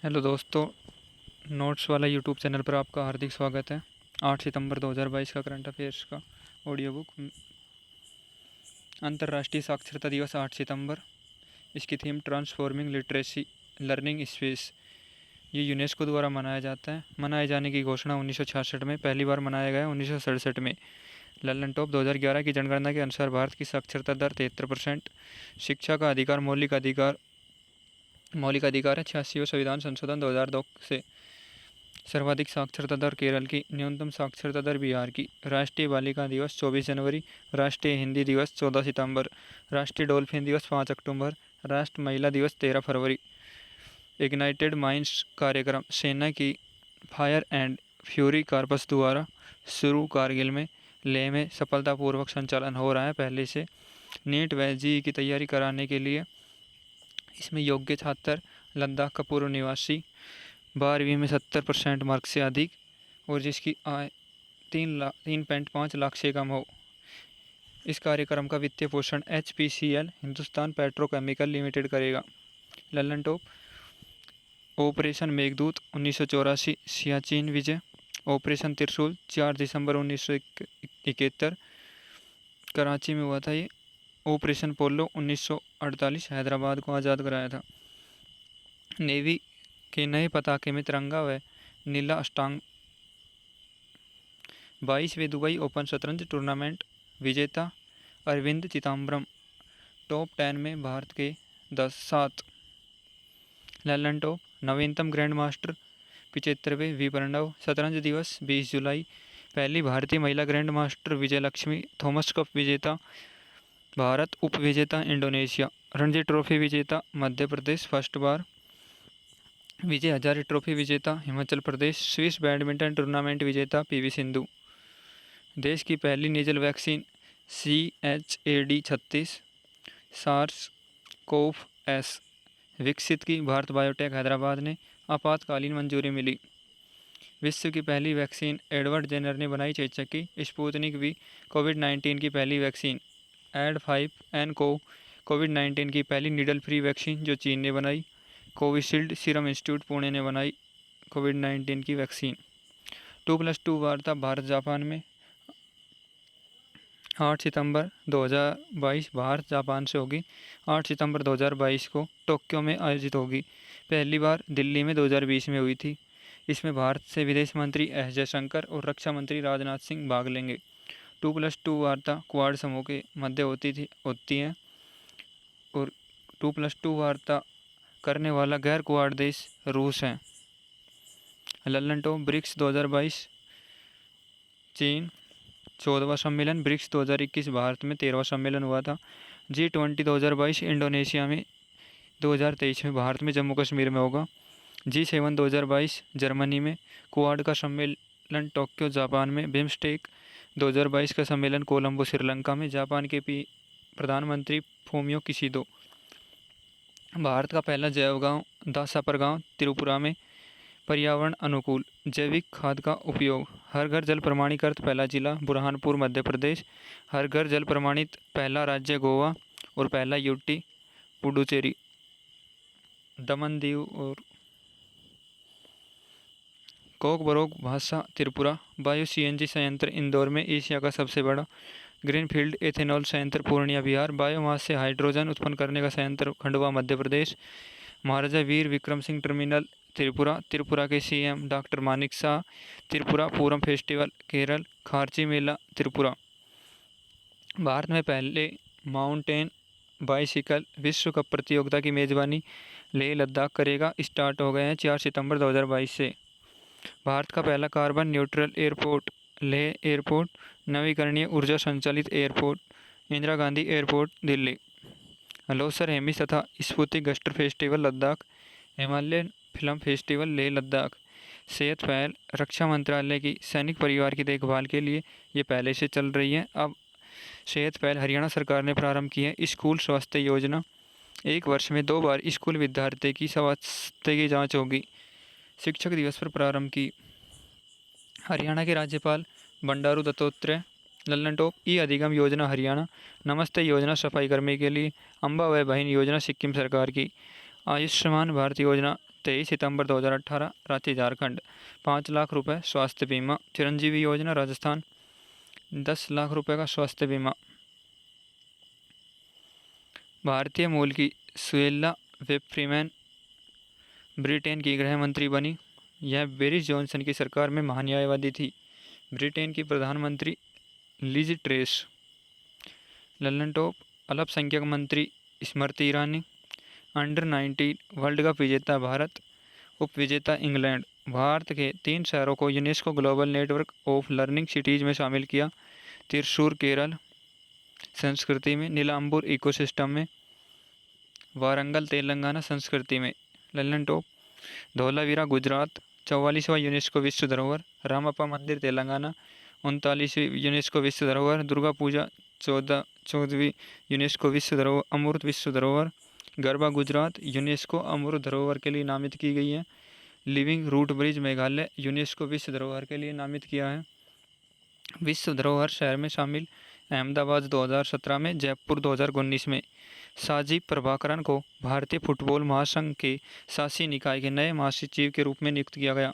Hello दोस्तों, notes वाला YouTube channel पर आपका हार्दिक स्वागत है। 8 सितंबर 2022 का करंट अफेयर्स का ऑडियो बुक। अंतर्राष्ट्रीय साक्षरता दिवस 8 सितंबर। इसकी theme transforming literacy learning space. ये यूनेस्को द्वारा मनाया जाता है। मनाए जाने की घोषणा 1966 में, पहली बार मनाया गया 1967 में। लल्लन टॉप 2011 की जनगणना के अनुसार भारत की साक्षरता दर 73%। शिक्षा का अधिकार मौलिक अधिकार है। 86वां संविधान संशोधन 2002 से। सर्वाधिक साक्षरता दर केरल की, न्यूनतम साक्षरता दर बिहार की। राष्ट्रीय बालिका दिवस 24 जनवरी। राष्ट्रीय हिंदी दिवस 14 सितंबर। राष्ट्रीय डॉल्फिन दिवस 5 अक्टूबर। राष्ट्रीय महिला दिवस 13 फरवरी। इग्नाइटेड माइंड्स कार्यक्रम सेना की फायर एंड फ्यूरी कॉर्पस द्वारा शुरू कारगिल में, लेह में सफलतापूर्वक संचालन हो रहा है पहले से। नीट व जेईई की तैयारी कराने के लिए इसमें योग्य छात्र लद्दाख का पूर्व निवासी, 12वीं में 70% मार्क से अधिक और जिसकी आय 3.5 लाख से कम हो। इस कार्यक्रम का वित्तीय पोषण HPCL हिंदुस्तान पेट्रोकेमिकल लिमिटेड करेगा। लल्लन टॉप ऑपरेशन मेघदूत 1984 सियाचिन विजय। ऑपरेशन त्रिशूल 4 दिसंबर 1971 कराची में हुआ था ये। ऑपरेशन पोलो 1948 हैदराबाद को आज़ाद कराया था। नेवी के नए पताके में तिरंगा व नीला अष्टांग। 22वें दुबई ओपन शतरंज टूर्नामेंट विजेता अरविंद चिदम्बरम टॉप 10 में, भारत के 7। लल्लन टॉप नवीनतम ग्रैंड मास्टर 75वें वी प्रणव। शतरंज दिवस 20 जुलाई। पहली भारतीय महिला ग्रैंड मास्टर विजयलक्ष्मी। थॉमस कप विजेता भारत, उप विजेता इंडोनेशिया। रणजी ट्रॉफी विजेता मध्य प्रदेश फर्स्ट बार। विजय हजारे ट्रॉफी विजेता Himachal Pradesh. Swiss badminton tournament विजेता PV सिंधु। देश की पहली nasal vaccine CHAD-36 SARS CoV S विकसित की भारत बायोटेक हैदराबाद ने, आपातकालीन मंजूरी मिली। विश्व की पहली वैक्सीन एडवर्ड जेनर ने बनाई चेचक की। स्पुतनिक वी कोविड-19 की पहली वैक्सीन। एड5 को कोविड-19 की पहली नीडल फ्री वैक्सीन जो चीन ने बनाई। कोविशील्ड सीरम इंस्टीट्यूट पुणे ने बनाई कोविड-19 की वैक्सीन। 2+2 वार्ता भारत जापान में 8 सितंबर 2022 भारत जापान से होगी। 8 सितंबर 2022 को टोक्यो में आयोजित होगी। पहली बार दिल्ली में 2020 में हुई थी। इसमें भारत से विदेश मंत्री एस जयशंकर और रक्षा मंत्री राजनाथ सिंह भाग लेंगे। 2+2 वार्ता क्वाड समूह के मध्य होती है और 2+2 वार्ता करने वाला गैर क्वाड देश रूस है। लल्लन टॉप ब्रिक्स 2022 चीन 14वां सम्मेलन। ब्रिक्स 2021 भारत में 13वां सम्मेलन हुआ था। G20 2022 इंडोनेशिया में, 2023 में भारत में जम्मू कश्मीर में होगा। G7 2022 जर्मनी में। क्वाड का सम्मेलन टोक्यो जापान में। बिम्स्टेक 2022 का सम्मेलन कोलंबो श्रीलंका में। जापान के प्रधानमंत्री फूमियो किशिदो। भारत का पहला जैव गांव दासापर गांव त्रिपुरा में। पर्यावरण अनुकूल जैविक खाद का उपयोग। हर घर जल प्रमाणीकृत पहला जिला बुरहानपुर मध्य प्रदेश। हर घर जल प्रमाणित पहला राज्य गोवा और पहला यूटी पुडुचेरी। दमन दीव और कोकबरोक भाषा त्रिपुरा। बायो CNG संयंत्र इंदौर में, एशिया का सबसे बड़ा। ग्रीनफील्ड एथेनॉल संयंत्र पूर्णिया बिहार। बायोमास से हाइड्रोजन उत्पन्न करने का संयंत्र खंडवा मध्य प्रदेश। महाराजा वीर विक्रम सिंह टर्मिनल त्रिपुरा। त्रिपुरा के CM डॉक्टर मानिक शाह। त्रिपुरा पूरम फेस्टिवल केरल। खारची मेला त्रिपुरा। भारत में पहले माउंटेन बाइसिकल विश्व कप प्रतियोगिता की मेजबानी लेह लद्दाख करेगा। स्टार्ट हो गए हैं 4 सितंबर 2022 से। भारत का पहला carbon neutral airport Leh airport. नवीकरणीय ऊर्जा संचालित एयरपोर्ट इंदिरा गांधी एयरपोर्ट दिल्ली। लोसर हेमिस तथा Spituk Gustor festival Ladakh. Himalayan film festival Leh Ladakh. सेहत पहल रक्षा मंत्रालय की सैनिक परिवार की देखभाल के लिए ये पहले से चल रही है। अब सेहत पहल हरियाणा सरकार ने प्रारंभ की है। स्कूल स्वास्थ्य योजना। 1 वर्ष में 2 बार स्कूल विद्यार्थी की स्वास्थ्य की जाँच होगी। शिक्षक दिवस पर प्रारंभ की। हरियाणा के राज्यपाल बंडारू दत्तात्रेय। लल्लन टॉप ई अधिगम योजना हरियाणा। नमस्ते योजना सफाई कर्मी के लिए। अम्बा व बहन योजना सिक्किम सरकार की। आयुष्मान भारत योजना 23 सितंबर 2018 रांची झारखंड 5 लाख रुपए स्वास्थ्य बीमा। चिरंजीवी योजना राजस्थान 10 लाख रुपए का स्वास्थ्य बीमा। भारतीय मूल की सुएल्ला वेफ्रीमैन ब्रिटेन की गृह मंत्री बनी। यह बोरिस जॉनसन की सरकार में महान्यायवादी थी। ब्रिटेन की प्रधानमंत्री लिज ट्रेस। लल्लन टॉप अल्पसंख्यक मंत्री Smriti Irani. Under 19 world cup विजेता भारत, उप विजेता इंग्लैंड। भारत के 3 शहरों को UNESCO global network of learning cities में शामिल किया। त्रिशूर केरल संस्कृति में, नीलांबूर इकोसिस्टम में, वारंगल तेलंगाना संस्कृति में। लल्लन टॉप धौलावीरा गुजरात 44वां यूनेस्को विश्व धरोहर। रामप्पा मंदिर तेलंगाना 39वीं यूनेस्को विश्व धरोहर। दुर्गा पूजा 14वीं यूनेस्को विश्व धरोहर अमूर्त विश्व धरोहर। गरबा गुजरात यूनेस्को अमूर्त धरोहर के लिए नामित की गई है। Living root bridge Meghalaya UNESCO विश्व धरोहर के लिए नामित किया है। विश्व धरोहर शहर में शामिल अहमदाबाद 2017 में, जयपुर 2019 में। साजी प्रभाकरन को भारतीय फुटबॉल महासंघ के शासी निकाय के नए महासचिव के रूप में नियुक्त किया गया।